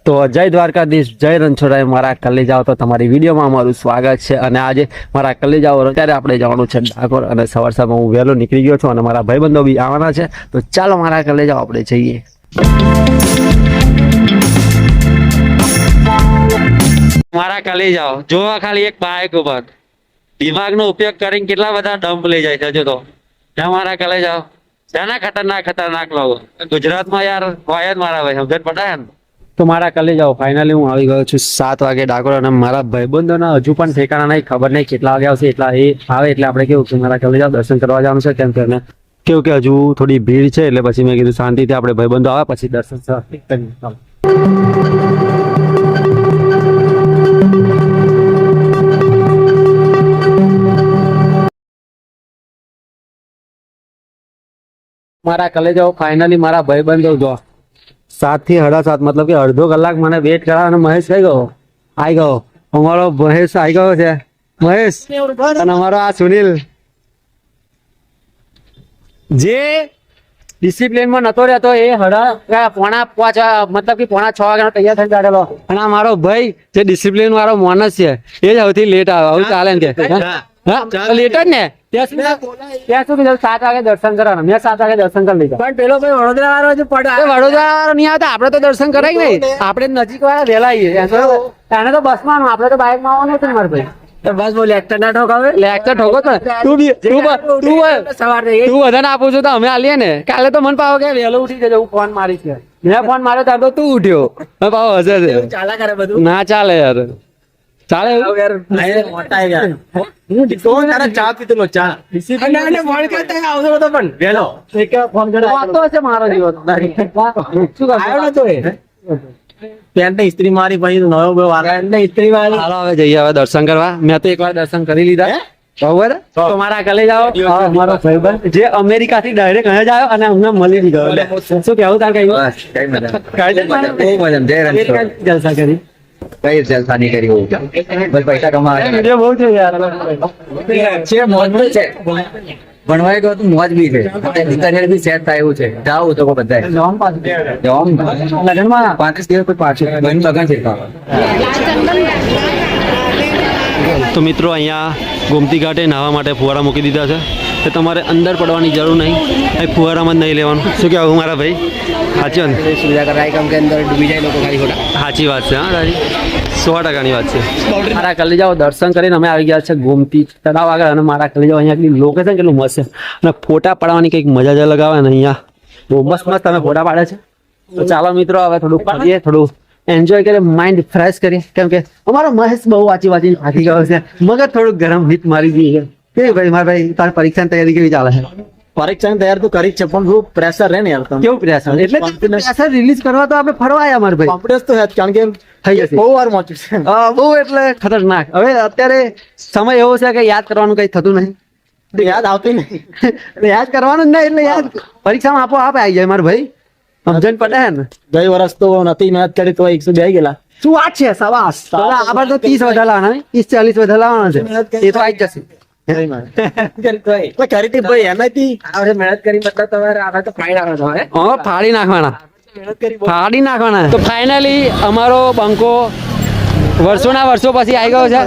તો જય દ્વારકાધીશ, જય રણછોડરાય, મારા કલેજાઓ. તો તમારી વિડીયોમાં અમારું સ્વાગત છે. અને આજે મારા કલેજાઓ ત્યારે આપણે જવાનું છે ડાકોર, અને સવારમાં હું વહેલો નીકળી ગયો છું અને મારા ભાઈબંધો બી આવવાના છે. તો ચાલો મારા કલેજાઓ આપણે જઈએ. મારા કલેજાઓ જોવા ખાલી એક બાઇક ઉપર દિમાગનો ઉપયોગ કરીને કેટલા બધા ડમ્પ લઈ જાય છે. જો તો મારા કલેજાઓ ત્યાંના ખતરનાક લોકો ગુજરાતમાં યાર હોય જ મારા ભાઈ, સમજણ પડાય ને. તો મારા કલેજાઓ ફાઇનલી હું આવી ગયો છું 7 વાગે ડાકોર, અને મારા ભાઈબંધોના હજુ પણ ઠેકાણા નહીં, ખબર નહીં કેટલા વાગે આવશે. એટલા એ આવે એટલે આપણે કેવું કે મારા કલેજાઓ દર્શન કરવા જવાનું છે. કેમ કે કેવું કે હજુ થોડી ભીડ છે, એટલે પછી મેં કીધું શાંતિથી આપણે ભાઈબંધો આવે પછી દર્શન કરીએ. મારા કલેજાઓ ફાઇનલી મારા ભાઈબંધો જો 7 થી 7:30 મતલબ કે અડધો કલાક મને વેટ કરાવ, અને મહેશ આવી ગયો. અમારો મહેશ આવી ગયો છે. મહેશ અને અમારો આ સુનિલ જે ડિસિપ્લિનમાં નતો રહેતો એ 5:45 મતલબ કે 5:45 વાગ્યાનો તૈયાર થઈને કાઢેલો. અને આ મારો ભાઈ જે ડિસિપ્લિન વાળો માણસ છે એ જ સૌથી લેટ આવે. આવું ચાલે ને કે લેટ જ ને ત્યાં સુધી 7 વાગે દર્શન કરવાના. મેં 7 વાગે દર્શન કરી લીધા, પણ પેલો ભાઈ વડોદરા વાળો નહીં આવતા. આપડે તો દર્શન કરાય નહીં, આપડે નજીક વાળા વહેલા આવીએ. એને તો બસ માં, આપડે તો બાઇક માં આવવાનું હતું મારે ભાઈ. બસ બોલ લેક્ચર ના ઠોકાવે, લેક્ચર ઠોકો તું બધાને આપું છું તો અમે આલીએ ને. કાલે તો મને પાવો કે વહેલો ઉઠી જજો, હું ફોન મારી છે. મેં ફોન માર્યો ત્યારે તો તું ઉઠ્યો. પાવો હશે ચાલે કરે બધું ના ચાલે યાર. ચાલે ચા પીતો ચા ઇસ્ત્રી મારી પછી નવો ઇસ્ત્રી મારી. હાલો હવે જઈએ હવે દર્શન કરવા. મેં તો એકવાર દર્શન કરી લીધા. બરોબર. તો મારા કલેજાઓ મારો ભાઈબંધ જે અમેરિકા થી ડાયરેક્ટ અહીંયા જ આવ્યો અને અમને મળી ગયો. શું કેવું તાર કઈ જલસા કરી? કઈ જલસા નહીં કરી, બસ પૈસા કમાવા બહુ છે યાર. ભણવાય ગયો તો મોજ બી છે, કરિયર બી સેટ થાય એવું છે. જાવ તો બધા લગ્નમાં 35 દિવસ પાછું લગન છે. તો મિત્રો અહીંયા ગોમતી ઘાટે નાહવા માટે ફુવારા મૂકી દીધા છે. તો તમારે અંદર પડવાની જરૂર નહીં, અહીં ફુવારામાં જ નહીં લેવાનું. શું કહેવું મારા ભાઈ? સાચી વાત, સુવિધા કરાય કેમ કે અંદર ડૂબી જાય લોકો ખાલી ખોટા. સાચી વાત છે. હા તારી 100%ની વાત છે. મારા કલેજાઓ દર્શન કરીને અમે આવી ગયા છે ગોમતી તળાવ આગળ, અને મારા કલેજાઓ અહીંયા લોકેશન કેટલું મસ્ત છે, અને ફોટા પાડવાની કંઈક મજા જ અલગ આવે ને. અહીંયા બહુ મસ્ત તમે ફોટા પાડે છે. તો ચાલો મિત્રો હવે થોડું ફરીએ, થોડું એન્જોય કરીએ, માઇન્ડ ફ્રેશ કરીએ. કેમ કે અમારો મહેશ બહુ વાંચીને થાકી ગયો છે, મગજ થોડુંક ગરમ હીટ મારી દઈએ. કેવી ભાઈ મારા ભાઈ તારી પરીક્ષાની તૈયારી કેવી ચાલે છે? પરીક્ષાની તૈયારી તો કરી જ છે, પણ બહુ પ્રેશર રહે ને યાર. કેવું પ્રેશર? એટલે પ્રેશર રિલીઝ કરવા તો આપણે ફરવા આવ્યા મારા ભાઈ. કોન્ફિડન્સ તો કારણ કે થઈ જશે. બહુ વાર પહોંચ્યું છે, બહુ એટલે ખતરનાક. હવે અત્યારે સમય એવો છે કે યાદ કરવાનું કઈ થતું નહીં, યાદ આવતું નહીં. યાદ કરવાનું જ નહીં, એટલે યાદ પરીક્ષામાં આપો આપ આવી જાય મારા ભાઈ. સમજણ પડે ને. ગઈ વર્ષ તો નથી મહેનત કરી તો 102 ગયેલા. શું વાત છે? સવાસ. આবার તો 30 વધારે લાવવાના, 30-40 વધારે લાવવાના છે. એ તો આવી જશે. ફાડી નાખવાના. તો ફાઇનલી અમારો બંકો વર્ષોના વર્ષો પછી આવી ગયો છે,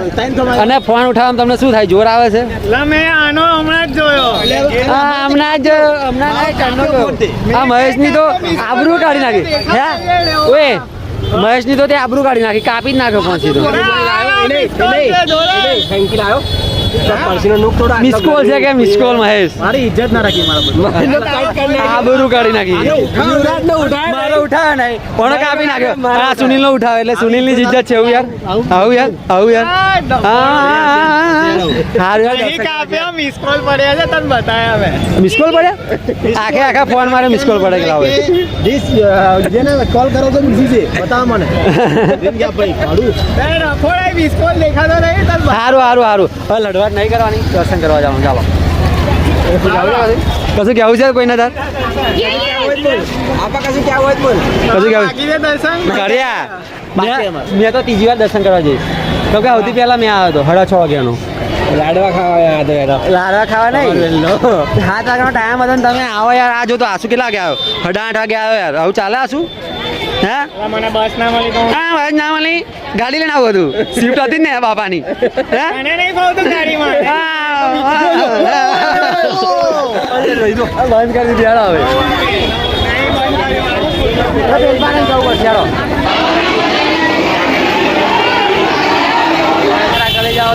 અને ફોન ઉઠાવવામાં તમને શું થાય? જોર આવે છે? હમણાં જ જોયો. આ મહેશ ની તો આબરૂ કાઢી નાખી. મહેશ ની તો તે આબરૂ કાઢી નાખી, કાપી જ નાખ્યો પહોંચી તો. મિસકોલ છે કે મિસકોલ? મહેશ મારી ઇજ્જત ના રાખી, આબરૂ કાઢી નાખી. મારો ઉઠાવે નહીં પણ કાપી નાખ્યો. આ સુનિલ નો ઉઠાવે એટલે સુનિલ ની ઇજ્જત છે. એવું યાર, આવું યાર. મિસકોલ પડ્યા આખા ફોન મારે મિસકોલ પડે કે લાવે જેને કોલ કરો તો બીજી છે બતાવ મને. સારું હવે લડવાટ નહીં કરવાની, દર્શન કરવા જવાનું. ચાલો કશું કેવું છે કોઈને તાર? કશું કેવું કર્યા? મેં તો ત્રીજી વાર દર્શન કરવા જઈશ. તો કે સૌથી પહેલા મેં આવ્યો હતો 6:30 વાગ્યાનો. લાડવા ખાવા નહીં, 7 વાગ્યાનો ટાઈમ હતો ને તમે આવો યાર. આ જો તો આસુ કેટલા વાગે આવ્યો? 8:30 વાગે આવ્યો યાર. આવું ચાલે? આસુ હા મને બસ ના મળી તો હા બસ ના મળી ગાડી લઈને આવું હતું સ્વિફ્ટ હતી ને બાપાની હા મને નહીં ફાવતું ગાડીમાં બંધ કરી દીધી યાર હવે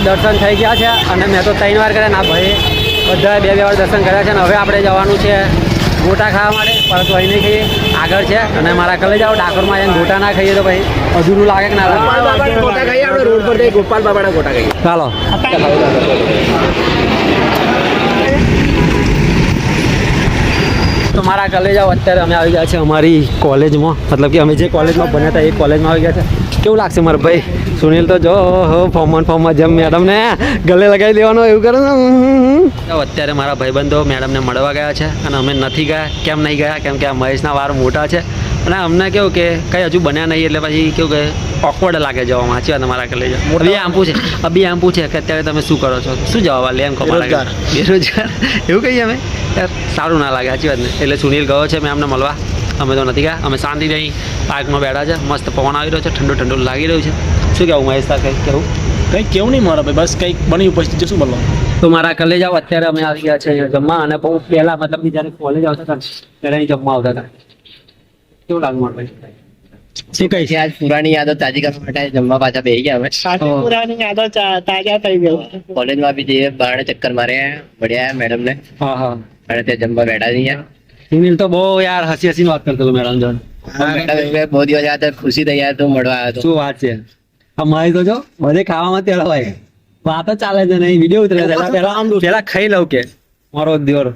દર્શન થઈ ગયા છે અને મેં તો 3 વાર કર્યા ના ભાઈ બધા 2 વાર દર્શન કર્યા છે અને હવે આપણે જવાનું છે ગોટા ખાવા માટે પરંતુ અહીં નહીં ખાઈએ આગળ છે અને મારા કલે જાઓ ડાકોરમાં આવીને ગોટા ના ખાઈએ તો ભાઈ અધૂરું લાગે કે ના લાગે ગોટા ખાઈએ આપણે રોડ પર જઈ ગોપાલ બાબાના ગોટા ખાઈએ. ચાલો તો મારા કલે જાઓ અત્યારે અમે આવી ગયા છે અમારી કોલેજમાં મતલબ કે અમે જે કોલેજમાં ભણ્યા હતા એ કોલેજમાં આવી ગયા છે કેવું લાગશે મારા ભાઈ સુનિલ તો જો ફોર્મમાં જેમ મેડમને ગલે લગાવી દેવાનો એવું કરે ને અત્યારે મારા ભાઈબંધો મેડમને મળવા ગયા છે અને અમે નથી ગયા કેમ નહીં ગયા કેમ કે આ મહેશના વાર મોટા છે અને અમને કેવું કે કંઈ હજુ બન્યા નહીં એટલે પછી કેવું કે ઓકવર્ડ લાગે જવામાં સાચી વાત મારા કલે અભી આમ પૂછે કે અત્યારે તમે શું કરો છો શું જવાબ લે એમ ખબર બેરોજગાર એવું કહીએ અમે યાર સારું ના લાગે સાચી વાત ને એટલે સુનિલ ગયો છે મેં અમને મળવા અમે તો નથી ગયા અમે શાંતિ રહી પાર્કમાં બેઠા છે મસ્ત પવન આવી રહ્યો છે ઠંડુ ઠંડુ લાગી રહ્યું છે શું કહેવું મહેશ કંઈ કેવું કંઈ કેવું નહીં મારા ભાઈ બસ કંઈક બની ઉપસ્થિત શું બોલવાનું. તો મારા કલે જાઓ અત્યારે અમે આવી ગયા છે અહીંયા જમવા અને બહુ પહેલા મતલબ કે જ્યારે કોલેજ આવતા હતા ત્યારે અહીં જમવા આવતા હતા કેવું લાગે મારા ભાઈ શું કહી આજ પુરાણી યાદો તાજી કરવા માટે જમવા પાછા બેસી ગયા અમે સાચી પુરાની યાદો તાજા થઈ ગઈ કોલેજમાં બી જઈએ બહાર ચક્કર માર્યા મળ્યા મેડમ ને હા હા અને તે જમવા બેઠા છીએ. સુનિલ તો બહુ યાર હસી હસીને વાત કરતો હતો મેડમ જોડે મેડમ બહુ દિવસ યાદ ખુશી થઈ યાર તું મળવા આવ્યો હતો. શું વાત છે આ મારી તો જો બધે ખાવામાં તેડા હોય વાતો ચાલે છે નહીં વિડીયો ઉતરે છે પેલા ખાઈ લઉં કે મારો દિયોર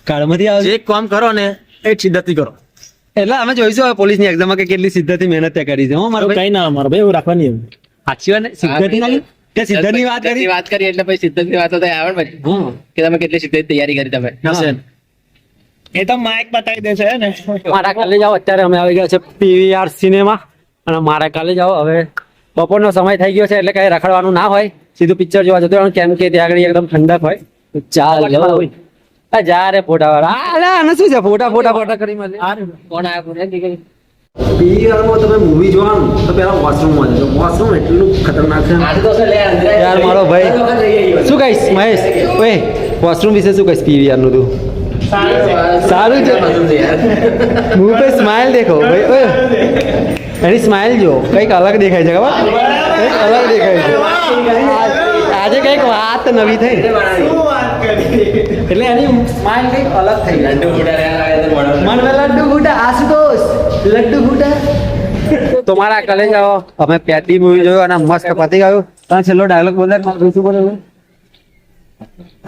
કાળમાંથી આવે જે કામ કરો ને એ સિદ્ધથી કરો. એટલે અમે જોઈશું હવે પોલીસની એક્ઝામમાં કે કેટલી સિદ્ધથી મહેનત તે કરી છે હો મારો ભાઈ કઈ ના મારા ભાઈ એવું રાખવાની એમ. સાચી વાત ને સિદ્ધથી ના કે સિદ્ધની વાત કરી વાત કરી એટલે પછી સિદ્ધની વાતો તો આવે ને પછી હા કે તમે કેટલી સિદ્ધ તૈયારી કરી તમે. એ તો માઇક બતાવી દેશે ને મારા કાલે જાઓ અત્યારે અમે આવી ગયા છે પીવીઆર સિનેમા અને મારા કાલે જાઓ હવે બપોરનો સમય થઈ ગયો છે એટલે કઈ રખડવાનું ના હોય સીધું પિક્ચર જોવા જતું રહેવાનું કેમ કે ત્યાં આગળ એકદમ ઠંડક હોય તો ચાલ જા રે ફોટા વાળા આને શું છે ફોટા કરી મળે કોણ આવ્યા પીવીઆરમાં તમે મૂવી જોવાનું તો પેલા વોશરૂમમાં જજો વોશરૂમ એટલું ખતરનાક છે યાર મારો ભાઈ શું કહીશ મહેશ ઓય વોશરૂમ વિશે શું કહીશ પીવીઆર નું તું સારું છે મુંહ पे સ્માઈલ દેખો ભાઈ ઓય એની સ્માઈલ જો કંઈક અલગ દેખાય છે ખબર કંઈક અલગ દેખાય છે આજે કંઈક વાત નવી થઈ એટલે એની સ્માઈલ કંઈક અલગ થઈ ગઈ મન में लड्डू फूटा आशुतोष लड्डू फूटा તો મારા કલે જાઓ અમે પેટી મૂવી જોયો અને મસ્ત પતી ગયું તમે છેલ્લો ડાયલોગ બોલ દે શું બોલે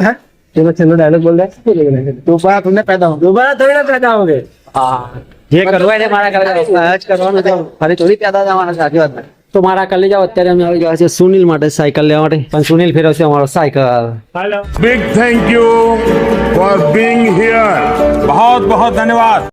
હા છેલ્લો ડાયલોગ બોલ દે दोबारा तुमने पैदा हो दोबारा थोड़ी ना पैदा होगे. હા જે કરવું હોય ને મારા કલે જ કરવાનું છે ફરી થોડી પેદા જવાના સાચી વાત તો મારા કલે જાઓ અત્યારે અમે આવી ગયા છે સુનિલ માટે સાયકલ લેવા માટે પણ સુનિલ ફેરવશે અમારો cycle hello Big thank you for being here. बहुत बहुत धन्यवाद.